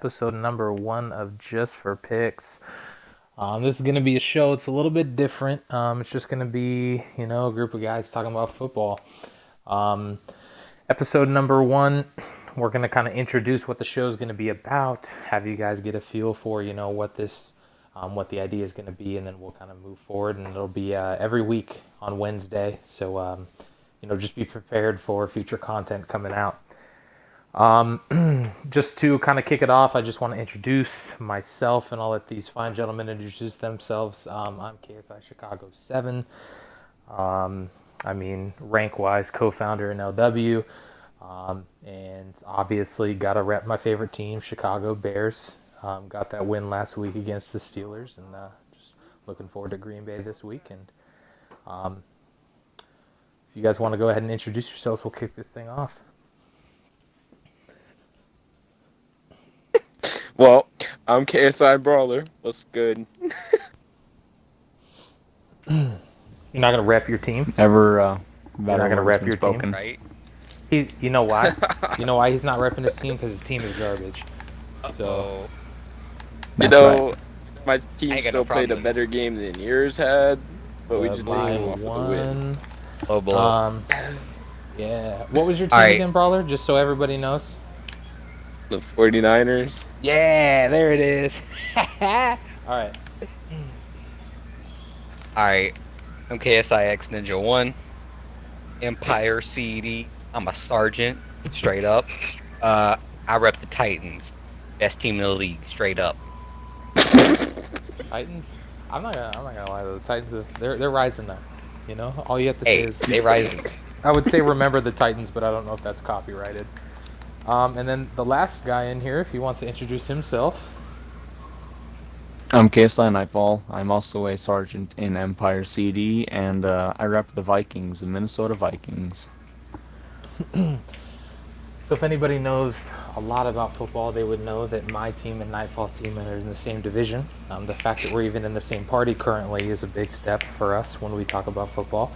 Episode number 1 of Just for Picks. This is going to be a show. It's a little bit different. It's just going to be, a group of guys talking about football. Episode number 1, we're going to kind of introduce what the show is going to be about, have you guys get a feel for, what the idea is going to be, and then we'll kind of move forward, and it'll be every week on Wednesday. So, just be prepared for future content coming out. Just to kind of kick it off, I just want to introduce myself, and I'll let these fine gentlemen introduce themselves. I'm KSI Chicago 7. Rank-wise, co-founder in LW. And obviously got to rep my favorite team, Chicago Bears. Got that win last week against the Steelers, and just looking forward to Green Bay this week. And if you guys want to go ahead and introduce yourselves, we'll kick this thing off. Well, I'm KSI Brawler. What's good? You're not gonna rep your team. You're not gonna rep your spoken. team, right? You know why? You know why he's not repping his team? Because his team is garbage. So That's my team still played a better game than yours had, but we just didn't want to win. Oh boy. Yeah. What was your team again, Brawler? Just so everybody knows. The 49ers. Yeah, there it is. All right. Alright. I'm KSIX Ninja 1. Empire CD. I'm a sergeant. Straight up. I rep the Titans. Best team in the league. Straight up. Titans. I'm not gonna lie though. The Titans, they're rising now. All you have to say Hey, is they rising. I would say remember the Titans, but I don't know if that's copyrighted. And then the last guy in here, if he wants to introduce himself. I'm KSI Nightfall. I'm also a sergeant in Empire CD, and I rep the Vikings, the Minnesota Vikings. So if anybody knows a lot about football, they would know that my team and Nightfall's team are in the same division. The fact that we're even in the same party currently is a big step for us when we talk about football.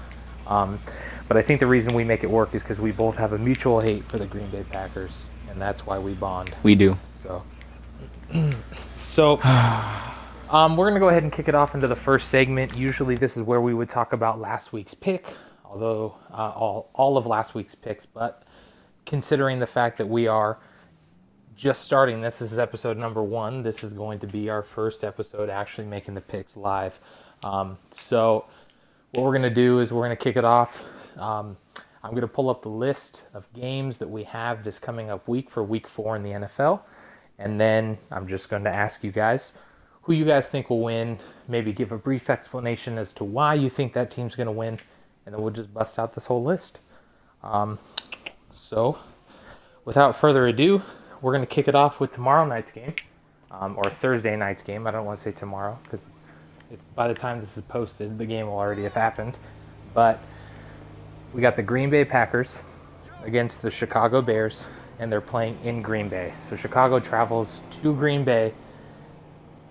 But I think the reason we make it work is because we both have a mutual hate for the Green Bay Packers, and that's why we bond. We do. So we're going to go ahead and kick it off into the first segment. Usually this is where we would talk about last week's pick, although all of last week's picks, but considering the fact that we are just starting, this is episode number 1, this is going to be our first episode actually making the picks live. So what we're going to do is we're going to kick it off. I'm going to pull up the list of games that we have this coming up week for week 4 in the NFL. And then I'm just going to ask you guys who you guys think will win, maybe give a brief explanation as to why you think that team's going to win, and then we'll just bust out this whole list. So without further ado, we're going to kick it off with tomorrow night's game, or Thursday night's game. I don't want to say tomorrow because by the time this is posted, the game will already have happened. But we got the Green Bay Packers against the Chicago Bears, and they're playing in Green Bay. So Chicago travels to Green Bay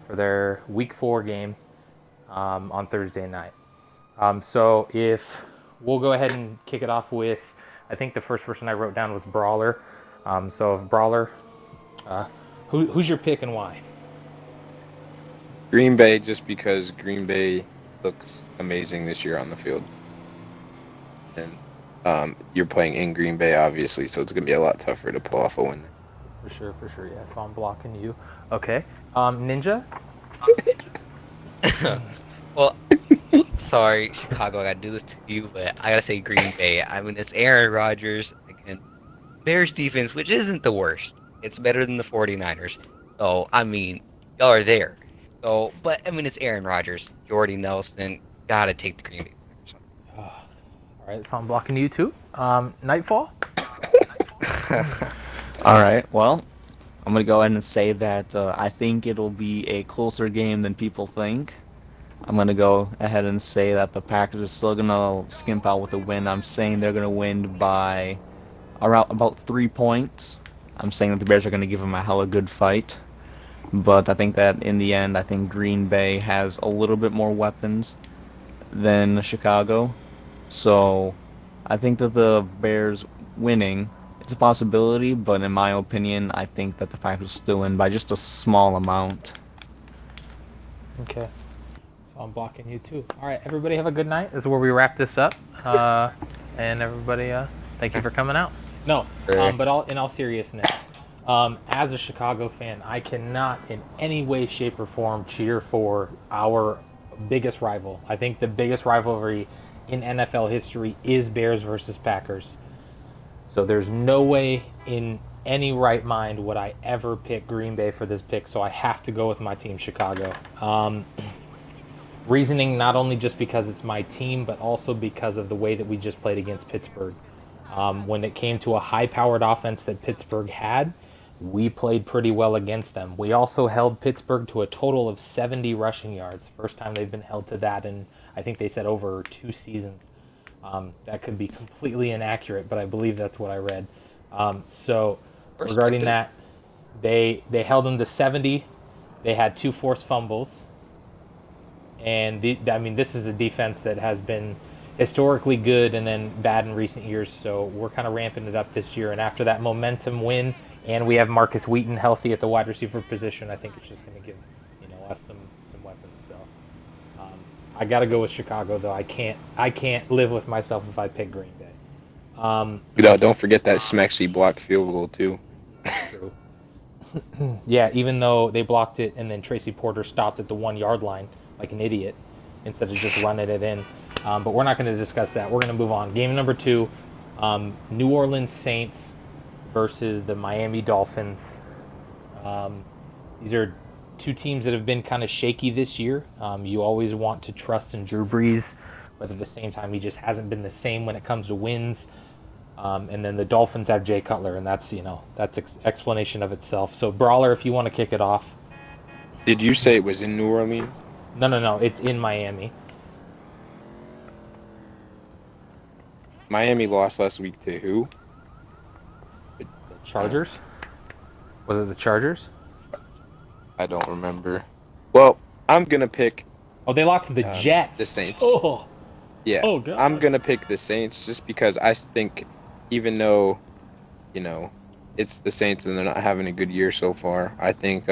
for their Week 4 game on Thursday night. So if we'll go ahead and kick it off with, I think the first person I wrote down was Brawler. So if Brawler, who's your pick and why? Green Bay, just because Green Bay looks amazing this year on the field. And you're playing in Green Bay, obviously, so it's going to be a lot tougher to pull off a win. For sure, yeah. So I'm blocking you. Okay. Ninja? Well, sorry, Chicago, I gotta do this to you, but I gotta say Green Bay. I mean, it's Aaron Rodgers again. Bears defense, which isn't the worst. It's better than the 49ers. So, I mean, y'all are there. So, but, I mean, it's Aaron Rodgers, Jordy Nelson. Gotta take the Green Bay. All right, so I'm blocking you too. Nightfall? All right, well, I'm going to go ahead and say that I think it'll be a closer game than people think. I'm going to go ahead and say that the Packers are still going to skimp out with a win. I'm saying they're going to win by around about 3 points. I'm saying that the Bears are going to give them a hella good fight. But I think that in the end, I think Green Bay has a little bit more weapons than Chicago. So I think that the Bears winning It's a possibility, but in my opinion, I think that the Packers still win by just a small amount. Okay. So I'm blocking you too. All right, everybody have a good night. This is where we wrap this up. And everybody, thank you for coming out. No, but in all seriousness, as a Chicago fan, I cannot in any way, shape, or form cheer for our biggest rival. I think the biggest rivalry in NFL history is Bears versus Packers. So there's no way in any right mind would I ever pick Green Bay for this pick. So I have to go with my team, Chicago. Reasoning not only just because it's my team, but also because of the way that we just played against Pittsburgh. When it came to a high-powered offense that Pittsburgh had, we played pretty well against them. We also held Pittsburgh to a total of 70 rushing yards. First time they've been held to that in, I think they said, over 2 seasons. That could be completely inaccurate, but I believe that's what I read. So regarding that, they held them to 70. They had 2 forced fumbles. And this is a defense that has been historically good and then bad in recent years. So we're kind of ramping it up this year. And after that momentum win, and we have Marcus Wheaton healthy at the wide receiver position, I think it's just going to give us some weapons. So I got to go with Chicago, though. I can't live with myself if I pick Green Bay. Don't forget that Smexy blocked field goal too. True. Yeah, even though they blocked it and then Tracy Porter stopped at the 1-yard line like an idiot instead of just running it in. But we're not going to discuss that. We're going to move on. Game number 2, New Orleans Saints versus the Miami Dolphins. These are 2 teams that have been kind of shaky this year. You always want to trust in Drew Brees, but at the same time, he just hasn't been the same when it comes to wins. And then the Dolphins have Jay Cutler, and that's explanation of itself. So, Brawler, if you want to kick it off. Did you say it was in New Orleans? No. It's in Miami. Miami lost last week to who? The Chargers? Was it the Chargers? I don't remember. Well, I'm going to pick... Oh, they lost to the Jets. The Saints. Oh. Yeah. Oh, God. I'm going to pick the Saints just because I think even though, it's the Saints and they're not having a good year so far, I think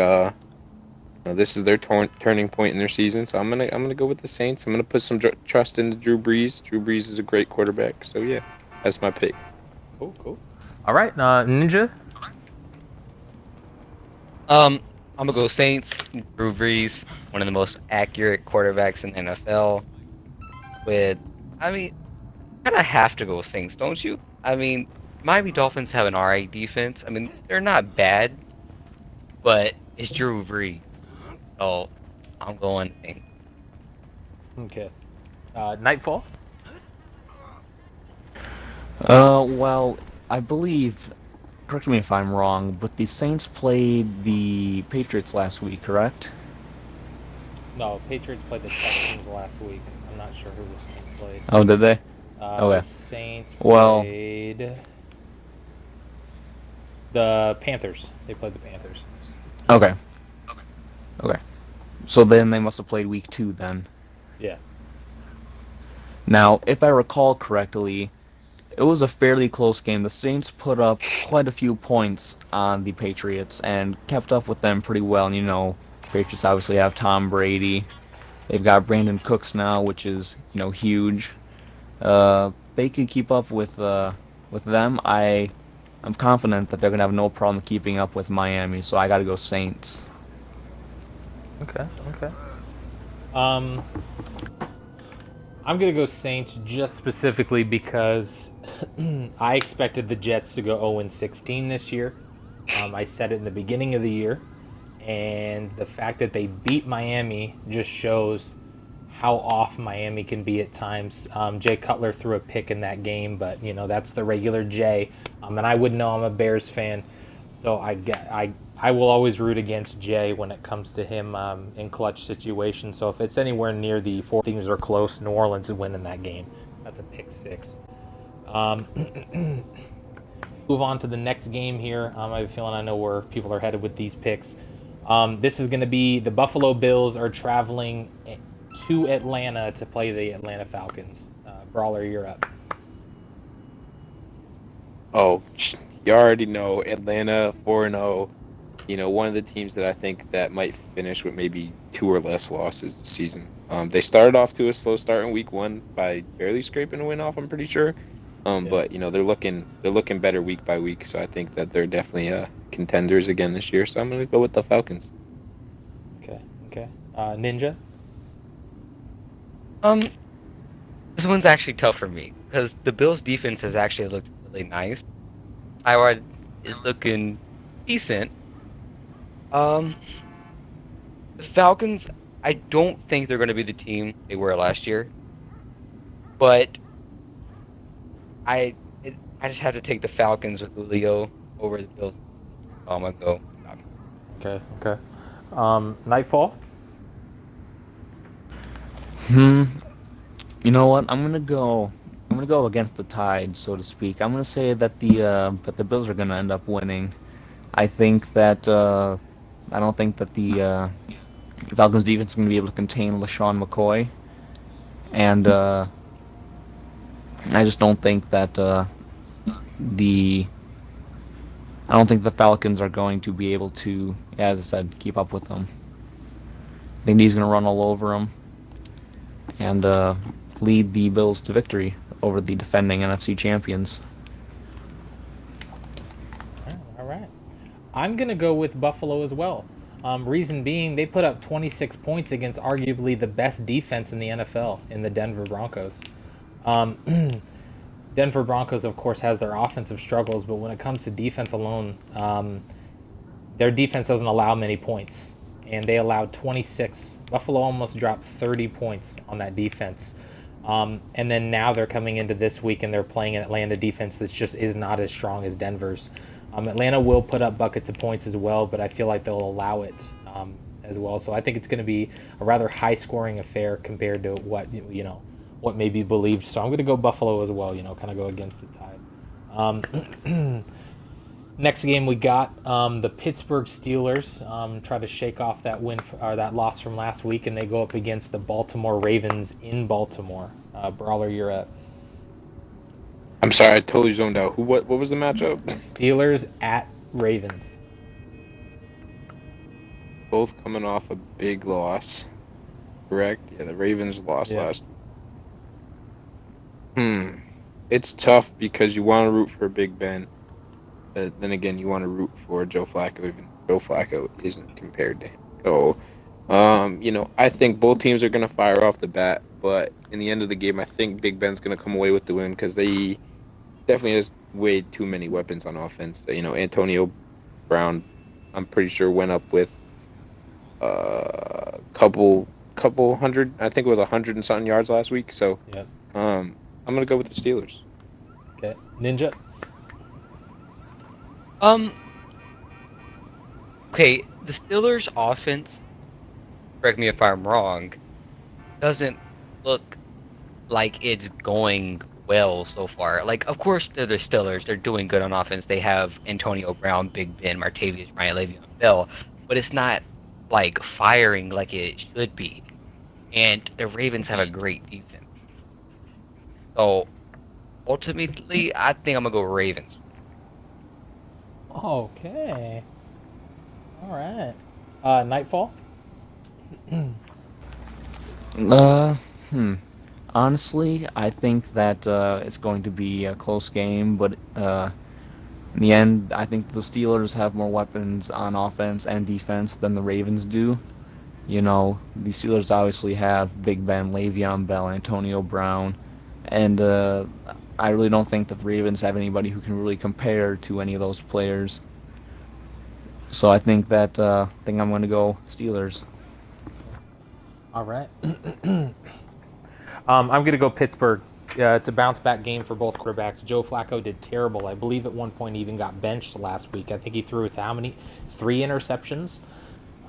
this is their turning point in their season. So I'm gonna go with the Saints. I'm gonna put some trust into Drew Brees. Drew Brees is a great quarterback. So yeah, that's my pick. Cool. All right, Ninja. I'm gonna go Saints. Drew Brees, one of the most accurate quarterbacks in the NFL. Kind of have to go Saints, don't you? Miami Dolphins have an alright defense. They're not bad, but it's Drew Brees. So I'm going Saints. Okay. Nightfall. Well, I believe, correct me if I'm wrong, but the Saints played the Patriots last week, correct? No, Patriots played the Texans last week. I'm not sure who the Saints played. Oh, did they? Okay. Saints played the Panthers. They played the Panthers. Okay. So then they must have played week 2 then. Yeah. Now, if I recall correctly, it was a fairly close game. The Saints put up quite a few points on the Patriots and kept up with them pretty well. Patriots obviously have Tom Brady. They've got Brandon Cooks now, which is, huge. They can keep up with them. I'm confident that they're gonna have no problem keeping up with Miami, so I gotta go Saints. Okay. I'm gonna go Saints just specifically because I expected the Jets to go 0-16 this year. I said it in the beginning of the year, and the fact that they beat Miami just shows how off Miami can be at times. Jay Cutler threw a pick in that game, but that's the regular Jay. And I would know I'm a Bears fan, so I will always root against Jay when it comes to him in clutch situations. So if it's anywhere near the 4 teams are close, New Orleans is winning that game. That's a pick 6. Move on to the next game here. I have a feeling I know where people are headed with these picks. This is going to be the Buffalo Bills are traveling to Atlanta to play the Atlanta Falcons. Brawler, you're up. Oh, You already know Atlanta 4-0. One of the teams that I think that might finish with maybe 2 or less losses this season. They started off to a slow start in week 1 by barely scraping a win off, I'm pretty sure. Yeah. But they're looking better week by week, so I think that they're definitely contenders again this year. So I'm gonna go with the Falcons. Okay. Okay. Ninja. Um, this one's actually tough for me because the Bills' defense has actually looked really nice. Tyrod is looking decent. Um, the Falcons, I don't think they're going to be the team they were last year, but I I just had to take the Falcons with Julio over the Bills. So I'm gonna go Falcons. Okay. Okay. Nightfall. Hmm. You know what? I'm gonna go. I'm gonna go against the tide, so to speak. I'm gonna say that the Bills are gonna end up winning. I think that I don't think that the Falcons defense is gonna be able to contain LaShawn McCoy, and I just don't think that the I don't think the Falcons are going to be able to, as I said, keep up with them. I think he's gonna run all over them and lead the Bills to victory over the defending NFC champions. All right. I'm gonna go with Buffalo as well. Reason being, they put up 26 points against arguably the best defense in the NFL in the Denver Broncos. Um, Denver Broncos, of course, has their offensive struggles, but when it comes to defense alone, their defense doesn't allow many points, and they allowed 26. Buffalo almost dropped 30 points on that defense. And then now they're coming into this week and they're playing an Atlanta defense that just is not as strong as Denver's. Atlanta will put up buckets of points as well, but I feel like they'll allow it as well. So I think it's going to be a rather high-scoring affair compared to what may be believed. So I'm going to go Buffalo as well. Kind of go against the tide. Next game we got the Pittsburgh Steelers try to shake off that or that loss from last week, and they go up against the Baltimore Ravens in Baltimore. Brawler, you're up. I'm sorry, I totally zoned out. What was the matchup? Steelers at Ravens. Both coming off a big loss. Correct? Yeah, the Ravens lost Yeah. last. It's tough because you want to root for Big Ben, but then again, you want to root for Joe Flacco. Even Joe Flacco isn't compared to him. So, I think both teams are going to fire off the bat, but in the end of the game, I think Big Ben's going to come away with the win because they definitely has way too many weapons on offense. Antonio Brown, I'm pretty sure went up with a couple hundred. I think it was 100 and something yards last week. So, Yep. I'm gonna go with the Steelers. Okay. Ninja. Um, okay, the Steelers' offense, correct me if I'm wrong, doesn't look like it's going well so far. Like, of course, they're the Steelers. They're doing good on offense. They have Antonio Brown, Big Ben, Martavius Bryant, Le'Veon Bell, but it's not like firing like it should be. And the Ravens have a great defense. So ultimately, I think I'm gonna go Ravens. Okay. All right. Nightfall. Uh, hmm. Honestly, I think that it's going to be a close game, but in the end, I think the Steelers have more weapons on offense and defense than the Ravens do. The Steelers obviously have Big Ben, Le'Veon Bell, Antonio Brown, and I really don't think that the Ravens have anybody who can really compare to any of those players. So I think I'm going to go Steelers. All right. I'm going to go Pittsburgh. It's a bounce back game for both quarterbacks. Joe Flacco did terrible. I believe at one point he even got benched last week. I think he threw with how many? 3 interceptions.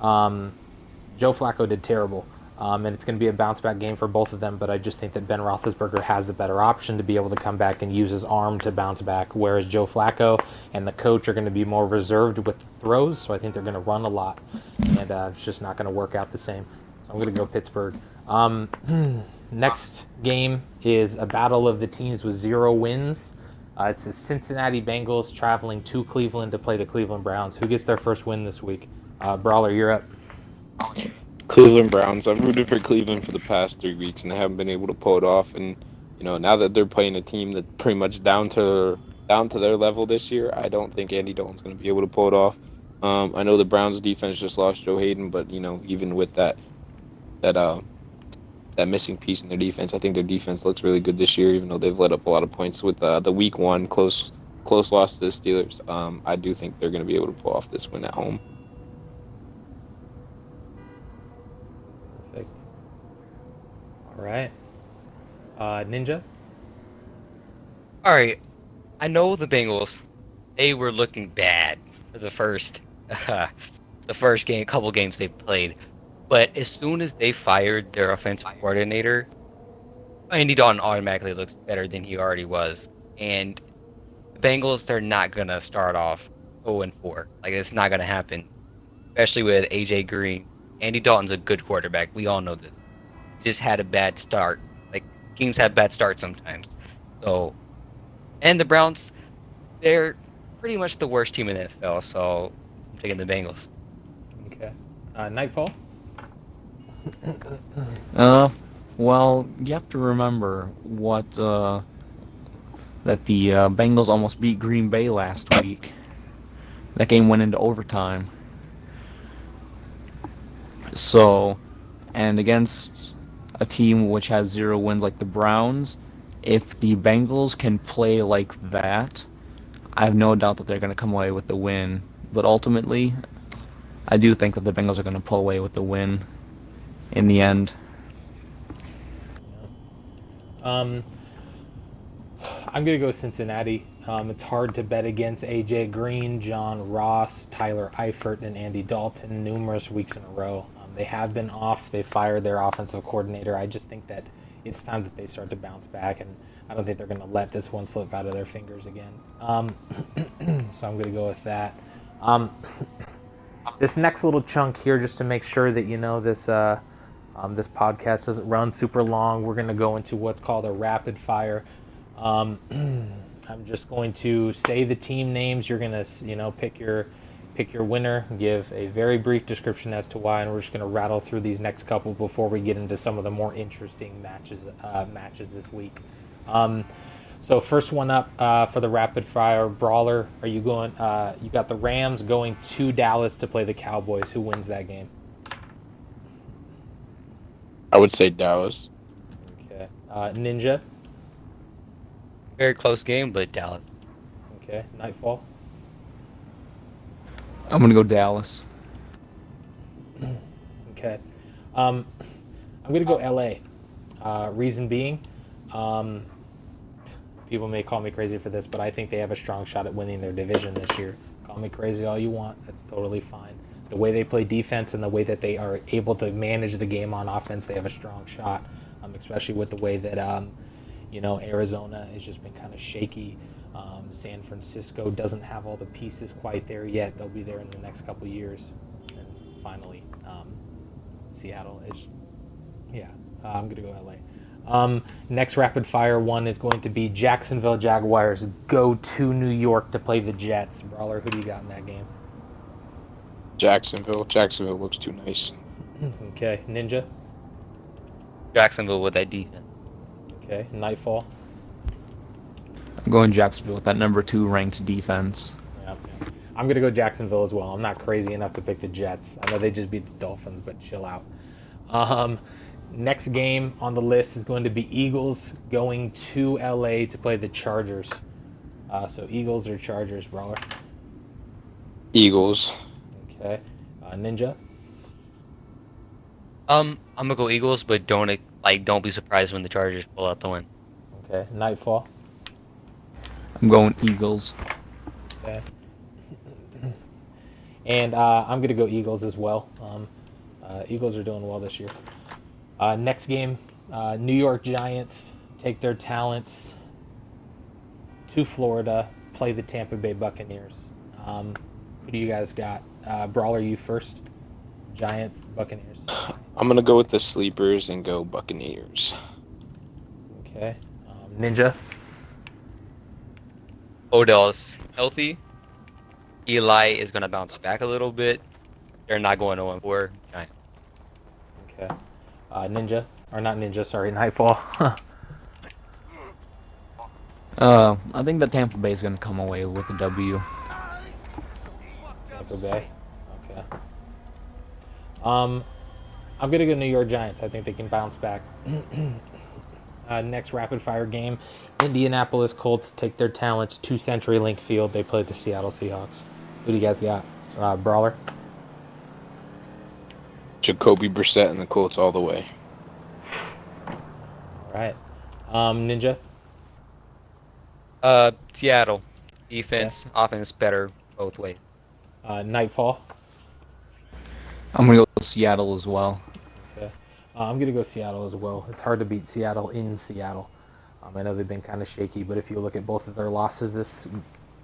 Joe Flacco did terrible. And it's going to be a bounce back game for both of them, but I just think that Ben Roethlisberger has the better option to be able to come back and use his arm to bounce back, whereas Joe Flacco and the coach are going to be more reserved with throws, so I think they're going to run a lot, and it's just not going to work out the same. So I'm going to go Pittsburgh. Next game is a battle of the teams with 0 wins. It's the Cincinnati Bengals traveling to Cleveland to play the Cleveland Browns. Who gets their first win this week? Brawler, you're up. Cleveland Browns. I've rooted for Cleveland for the past 3 weeks, and they haven't been able to pull it off. And now that they're playing a team that's pretty much down to their level this year, I don't think Andy Dalton's going to be able to pull it off. I know the Browns defense just lost Joe Hayden, but even with that that missing piece in their defense, I think their defense looks really good this year. Even though they've let up a lot of points with the Week 1 close loss to the Steelers, I do think they're going to be able to pull off this win at home. Perfect. All right. Ninja? All right. I know the Bengals. They were looking bad for the first couple games they played. But as soon as they fired their offensive coordinator, Andy Dalton automatically looks better than he already was. And the Bengals, they're not gonna start off 0-4. Like, it's not gonna happen. Especially with AJ Green. Andy Dalton's a good quarterback. We all know this. Just had a bad start. Like, teams have bad starts sometimes. So, and the Browns, they're pretty much the worst team in the NFL. So, I'm taking the Bengals. Okay. Nightfall? Well, you have to remember that the Bengals almost beat Green Bay last week. That game went into overtime. So, and against a team which has 0 wins like the Browns, if the Bengals can play like that, I have no doubt that they're going to come away with the win. But ultimately, I do think that the Bengals are going to pull away with the win in the end. I'm going to go Cincinnati. It's hard to bet against AJ Green, John Ross, Tyler Eifert, and Andy Dalton numerous weeks in a row. They have been off. They fired their offensive coordinator. I just think that it's time that they start to bounce back, and I don't think they're going to let this one slip out of their fingers again. So I'm going to go with that. This next little chunk here, just to make sure that this podcast doesn't run super long, we're going to go into what's called a rapid fire. I'm just going to say the team names. You're going to, pick your winner, give a very brief description as to why, and we're just going to rattle through these next couple before we get into some of the more interesting matches this week. So first one up for the rapid fire, Brawler. Are you going? You got the Rams going to Dallas to play the Cowboys. Who wins that game? I would say Dallas. Okay. Ninja. Very close game, but Dallas. Okay. Nightfall. I'm going to go Dallas. Okay. I'm going to go LA. Reason being, people may call me crazy for this, but I think they have a strong shot at winning their division this year. Call me crazy all you want. That's totally fine. The way they play defense and the way that they are able to manage the game on offense, they have a strong shot, especially with the way that, Arizona has just been kind of shaky. San Francisco doesn't have all the pieces quite there yet. They'll be there in the next couple years. And finally, Seattle is, I'm going to go LA. Next rapid fire one is going to be Jacksonville Jaguars go to New York to play the Jets. Brawler, who do you got in that game? Jacksonville. Jacksonville looks too nice. Okay. Ninja? Jacksonville with that defense. Okay. Nightfall? I'm going Jacksonville with that number 2 ranked defense. Yeah. I'm going to go Jacksonville as well. I'm not crazy enough to pick the Jets. I know they just beat the Dolphins, but chill out. Next game on the list is going to be Eagles going to LA to play the Chargers. So Eagles or Chargers, Brawler? Eagles. Okay. Ninja? I'm gonna go Eagles, but don't be surprised when the Chargers pull out the win. Okay. Nightfall? I'm going Eagles. Okay. And I'm going to go Eagles as well. Eagles are doing well this year. Next game, New York Giants take their talents to Florida, play the Tampa Bay Buccaneers. Who do you guys got? Brawler, you first. Giants, Buccaneers. I'm going to go with the sleepers and go Buccaneers. Okay. Ninja? Odell's healthy. Eli is going to bounce back a little bit. They're not going 0-4. Giants. Okay. Ninja, or not Ninja, sorry, Nightfall. I think the Tampa Bay is going to come away with a W. Tampa Bay. Okay. I'm gonna go New York Giants. I think they can bounce back. Next rapid fire game, Indianapolis Colts take their talents to CenturyLink Field. They play the Seattle Seahawks. Who do you guys got? Brawler. Jacoby Brissett and the Colts all the way. All right. Ninja. Seattle. Defense, offense better both ways. Nightfall. I'm going to go with Seattle as well. Okay. I'm gonna go Seattle as well. It's hard to beat Seattle in Seattle. I know they've been kind of shaky, but if you look at both of their losses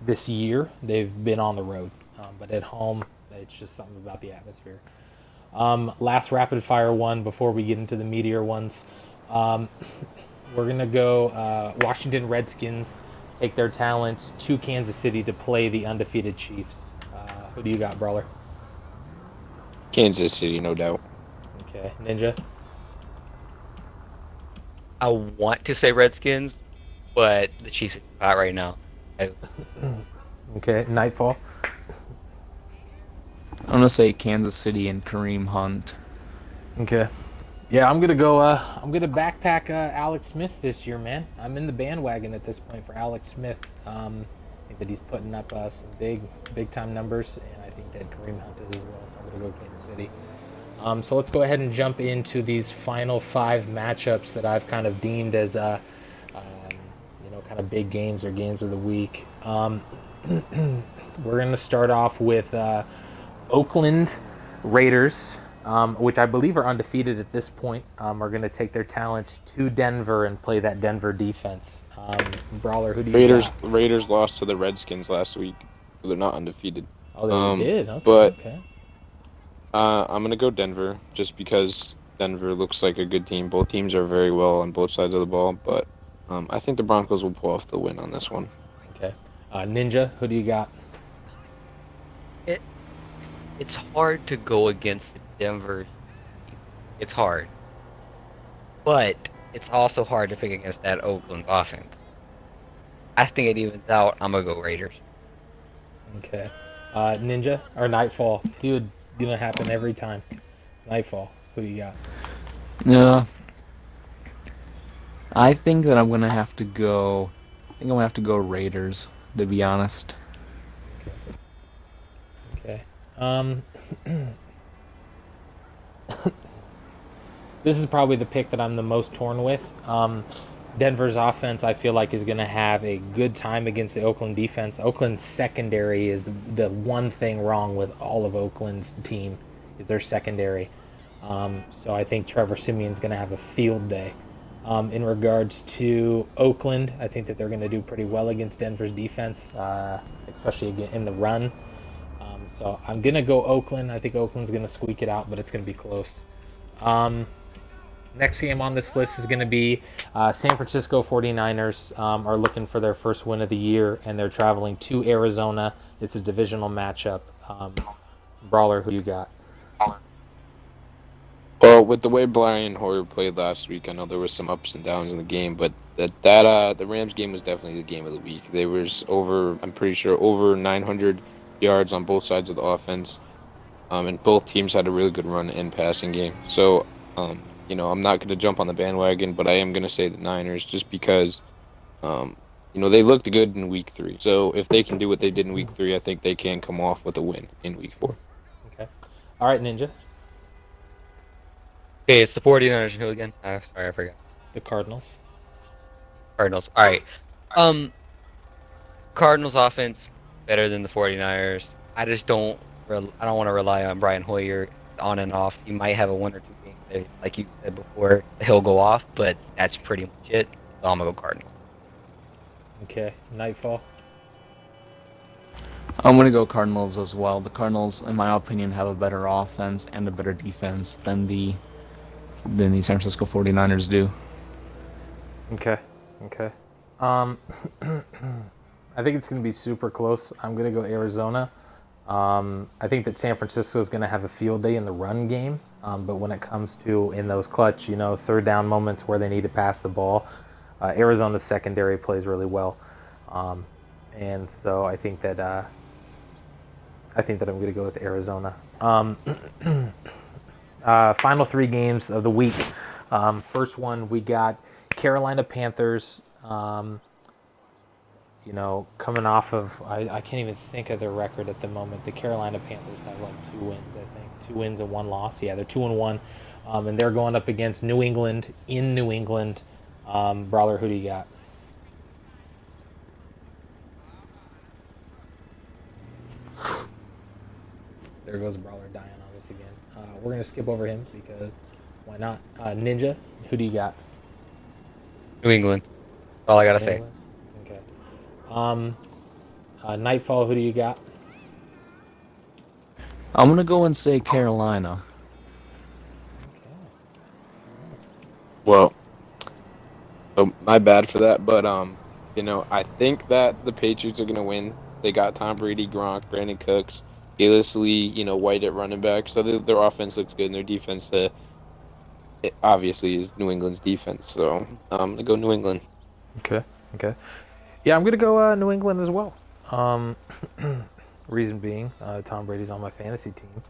this year, they've been on the road. But at home, it's just something about the atmosphere. Last rapid fire one before we get into the meteor ones. We're gonna go Washington Redskins take their talents to Kansas City to play the undefeated Chiefs. Who do you got, Brawler? Kansas City, no doubt. Okay, Ninja. I want to say Redskins, but the Chiefs are hot right now. Okay, Nightfall. I'm going to say Kansas City and Kareem Hunt. Okay. Yeah, I'm gonna go. I'm gonna backpack Alex Smith this year, man. I'm in the bandwagon at this point for Alex Smith. I think that he's putting up some big time numbers, and I think that Kareem Hunt is as well. So I'm gonna go Kansas City. So let's go ahead and jump into these final 5 matchups that I've kind of deemed as, kind of big games or games of the week. We're gonna start off with Oakland Raiders. Which I believe are undefeated at this point, are going to take their talents to Denver and play that Denver defense. Brawler, who do you got? Raiders lost to the Redskins last week. They're not undefeated. Oh, they did? Okay, but okay. I'm going to go Denver just because Denver looks like a good team. Both teams are very well on both sides of the ball, but I think the Broncos will pull off the win on this one. Okay. Ninja, who do you got? It's hard to go against Denver. It's hard. But it's also hard to pick against that Oakland offense. I think it evens out. I'm going to go Raiders. Okay. Ninja, or Nightfall. Dude, gonna happen every time. Nightfall, who do you got? Yeah. I think that I'm going to have to go... Raiders, to be honest. Okay. This is probably the pick that I'm the most torn with. Denver's offense, I feel like, is going to have a good time against the Oakland defense. Oakland's secondary is the one thing wrong with all of Oakland's team is their secondary. So I think Trevor Simeon's going to have a field day. In regards to Oakland, I think that they're going to do pretty well against Denver's defense, especially again in the run. So I'm going to go Oakland. I think Oakland's going to squeak it out, but it's going to be close. Next game on this list is going to be San Francisco 49ers are looking for their first win of the year, and they're traveling to Arizona. It's a divisional matchup. Brawler, who you got? Well, with the way Brian Hoyer played last week, I know there was some ups and downs in the game, but the Rams game was definitely the game of the week. There was I'm pretty sure, over 900 yards on both sides of the offense, and both teams had a really good run and passing game. So, I'm not going to jump on the bandwagon, but I am going to say the Niners just because, they looked good in week 3. So if they can do what they did in week 3, I think they can come off with a win in week 4. Okay. All right, Ninja. Okay, it's the 49ers. Who again? Sorry, I forgot. The Cardinals. Cardinals. All right. Cardinals offense better than the 49ers. I just don't want to rely on Brian Hoyer on and off. He might have a 1 or 2 games that, like you said before, he'll go off, but that's pretty much it. So I'm gonna go Cardinals. Okay. Nightfall. I'm going to go Cardinals as well. The Cardinals, in my opinion, have a better offense and a better defense than the San Francisco 49ers do. Okay. I I think it's going to be super close. I'm going to go Arizona. I think that San Francisco is going to have a field day in the run game, but when it comes to in those clutch, third down moments where they need to pass the ball, Arizona's secondary plays really well, and so I think that I'm going to go with Arizona. Final three games of the week. First one we got Carolina Panthers. Coming off of, I can't even think of their record at the moment. The Carolina Panthers have like 2 wins, I think. 2 wins and 1 loss. Yeah, they're 2-1. And they're going up against New England in New England. Brawler, who do you got? There goes Brawler dying on us again. We're going to skip over him because why not? Ninja, who do you got? New England. That's all I gotta say. England? Okay. Nightfall, who do you got? I'm gonna go and say Carolina. Well, my bad for that, but I think that the Patriots are gonna win. They got Tom Brady, Gronk, Brandon Cooks, Gillis Lee, White at running back, so their offense looks good, and their defense, it obviously is New England's defense. So I'm gonna go New England. Okay. Yeah, I'm gonna go New England as well. Reason being, Tom Brady's on my fantasy team,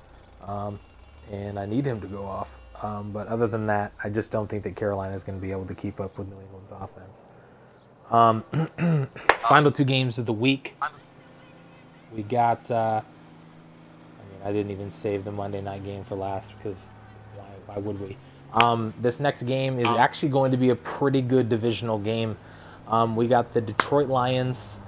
and I need him to go off. But other than that, I just don't think that Carolina is going to be able to keep up with New England's offense. Final 2 games of the week. We got. I didn't even save the Monday night game for last because why would we? This next game is actually going to be a pretty good divisional game. We got the Detroit Lions,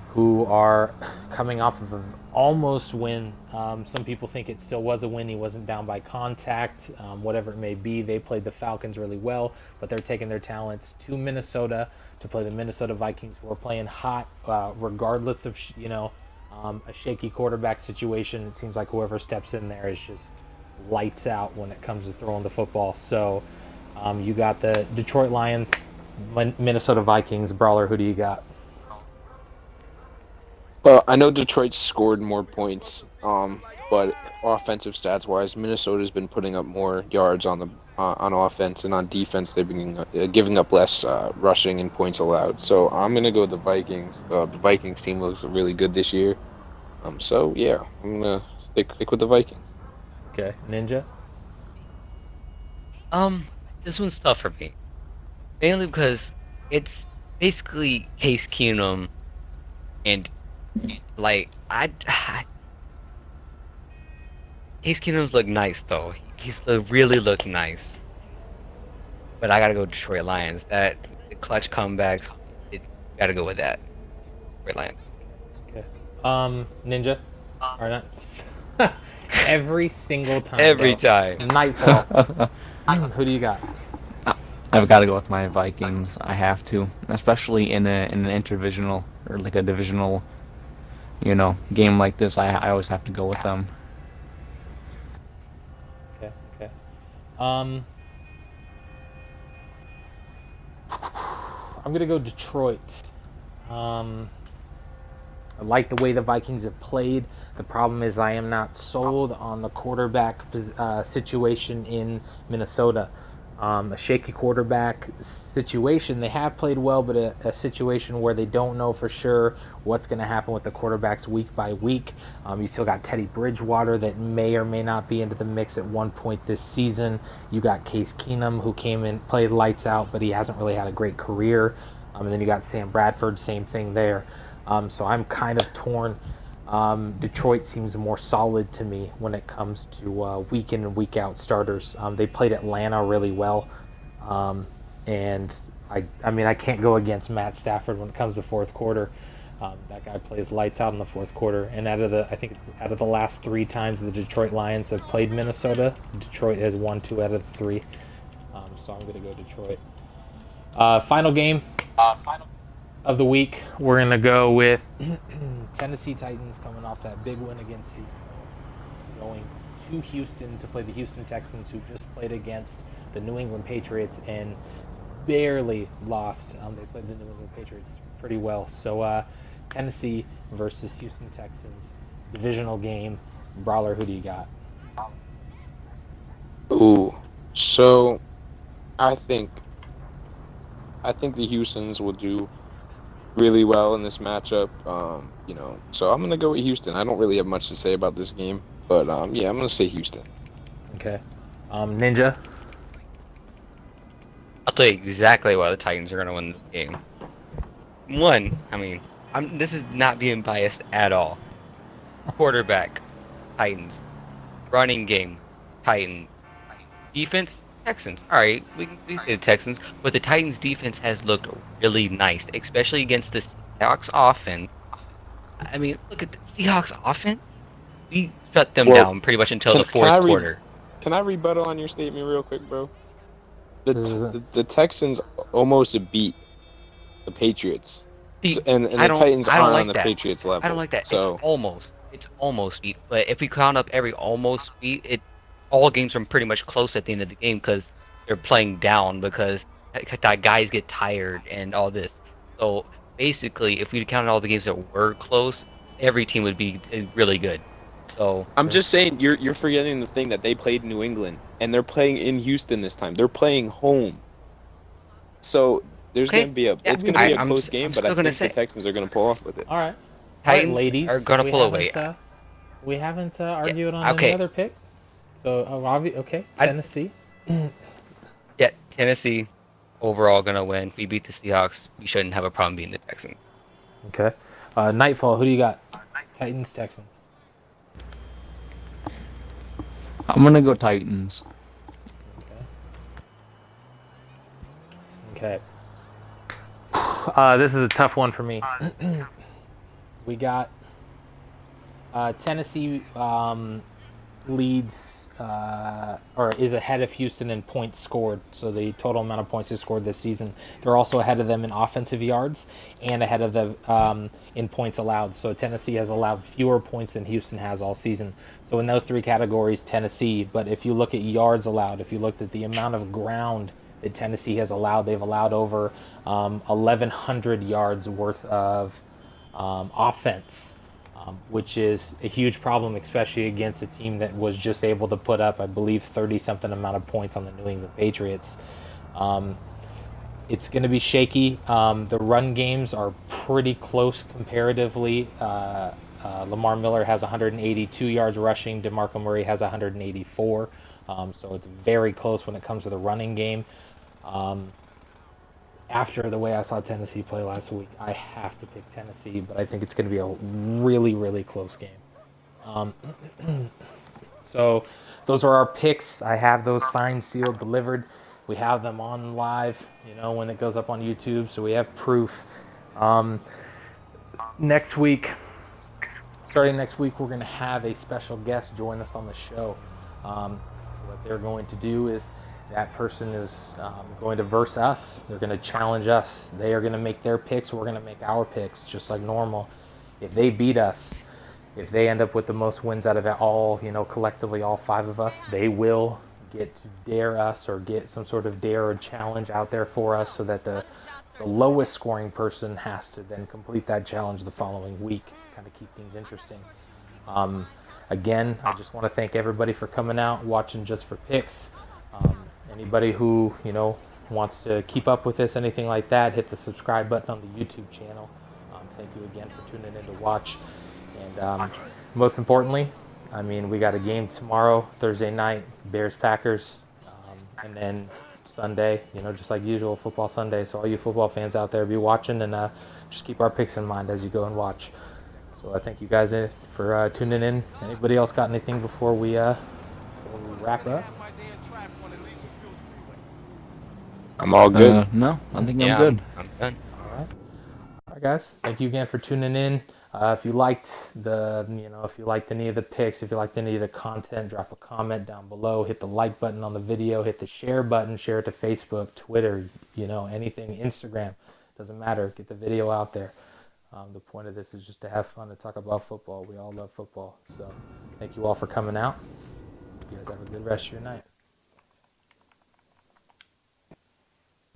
who are coming off of an almost win. Some people think it still was a win. He wasn't down by contact, whatever it may be. They played the Falcons really well, but they're taking their talents to Minnesota to play the Minnesota Vikings, who are playing hot, regardless of a shaky quarterback situation. It seems like whoever steps in there is just lights out when it comes to throwing the football. So you got the Detroit Lions, Minnesota Vikings. Brawler, who do you got? Well, I know Detroit scored more points, but offensive stats wise, Minnesota's been putting up more yards on offense, and on defense they've been giving up less rushing and points allowed. So I'm gonna go with the Vikings. The Vikings team looks really good this year. So yeah, I'm gonna stick with the Vikings. Okay, Ninja. This one's tough for me. Mainly because it's basically Case Keenum, and like Case Keenum's look nice though. He's really look nice. But I gotta go Detroit Lions. The clutch comebacks, gotta go with that. Detroit Lions. Okay. Ninja. Or not. Every single time. Every time. Nightfall. Who do you got? I've got to go with my Vikings. I have to, especially in an interdivisional or like a divisional, game like this. I always have to go with them. Okay. I'm gonna go Detroit. I like the way the Vikings have played. The problem is I am not sold on the quarterback situation in Minnesota. A shaky quarterback situation. They have played well, but a situation where they don't know for sure what's going to happen with the quarterbacks week by week. You still got Teddy Bridgewater that may or may not be into the mix at one point this season. You got Case Keenum, who came in, played lights out, but he hasn't really had a great career. And then you got Sam Bradford, same thing there. So I'm kind of torn. Detroit seems more solid to me when it comes to week in and week out starters. They played Atlanta really well, and I can't go against Matt Stafford when it comes to fourth quarter. That guy plays lights out in the fourth quarter. And out of the last 3 times the Detroit Lions have played Minnesota, Detroit has won 2 out of 3. So I'm gonna go Detroit. Final game of the week, we're gonna go with Tennessee Titans coming off that big win against Seattle, going to Houston to play the Houston Texans, who just played against the New England Patriots and barely lost. They played the New England Patriots pretty well. So Tennessee versus Houston Texans, divisional game. Brawler, who do you got? Ooh. So I think the Houstons will do really well in this matchup. So I'm gonna go with Houston. I don't really have much to say about this game, but yeah, I'm gonna say Houston. Okay. Ninja. I'll tell you exactly why the Titans are going to win this game. One, I mean, this is not being biased at all. Quarterback, Titans. Running game, Titans. Defense, Texans. All right, we say the Texans, but the Titans' defense has looked really nice, especially against the Seahawks offense. I mean, look at the Seahawks offense. We shut them Well, down pretty much until can the can I fourth quarter. can I rebuttal on your statement real quick, bro? The This is the Texans almost beat the Patriots, See, and the Titans I don't aren't on like the that. Patriots I don't level. like that. So It's almost beat. But if we count up every almost beat, all games are pretty much close at the end of the game because they're playing down because guys get tired and all this. So basically, if we counted all the games that were close, every team would be really good. So I'm just saying you're forgetting the thing that they played in New England and they're playing in Houston this time. They're playing home. So there's okay, gonna be yeah, it's gonna be a close I'm game, but I still gonna think the say Texans are gonna pull off with it. all right. All right, Titans ladies. are gonna We pull away. haven't Yeah, argued on any okay, other pick. So okay, I Tennessee. yeah, Tennessee overall gonna win. We beat the Seahawks. We shouldn't have a problem beating the Texans. Okay. Nightfall. Who do you got? Titans, Texans. I'm gonna go Titans. Okay. This is a tough one for me. We got Tennessee leads or is ahead of Houston in points scored. So the total amount of points they scored this season. They're also ahead of them in offensive yards and ahead of them in points allowed. So Tennessee has allowed fewer points than Houston has all season. So in those three categories, Tennessee. But if you look at yards allowed, if you looked at the amount of ground that Tennessee has allowed, they've allowed over 1,100 yards worth of offense, which is a huge problem, especially against a team that was just able to put up, I believe, 30-something amount of points on the New England Patriots. It's going to be shaky. The run games are pretty close comparatively. Lamar Miller has 182 yards rushing. DeMarco Murray has 184. So it's very close when it comes to the running game. After the way I saw Tennessee play last week, I have to pick Tennessee, but I think it's going to be a really, really close game. So those are our picks. I have those signed, sealed, delivered. We have them on live, when it goes up on YouTube, so we have proof. Next week, starting next week, we're going to have a special guest join us on the show. What they're going to do is that person is going to verse us. They're going to challenge us. They are going to make their picks. We're going to make our picks, just like normal. If they beat us, if they end up with the most wins out of it all, collectively all five of us, they will get to dare us or get some sort of dare or challenge out there for us so that the lowest scoring person has to then complete that challenge the following week, kind of keep things interesting. Again, I just want to thank everybody for coming out, watching just for picks. Anybody who, wants to keep up with this, anything like that, hit the subscribe button on the YouTube channel. Thank you again for tuning in to watch. And most importantly, we got a game tomorrow, Thursday night, Bears-Packers. And then Sunday, just like usual, football Sunday. So all you football fans out there, be watching and just keep our picks in mind as you go and watch. So I thank you guys for tuning in. Anybody else got anything before we wrap up? I'm all good. No, I think I'm good. I'm done. All right, guys. Thank you again for tuning in. If you liked if you liked any of the picks, if you liked any of the content, drop a comment down below. Hit the like button on the video. Hit the share button. Share it to Facebook, Twitter, anything, Instagram. Doesn't matter. Get the video out there. The point of this is just to have fun, to talk about football. We all love football. So thank you all for coming out. You guys have a good rest of your night.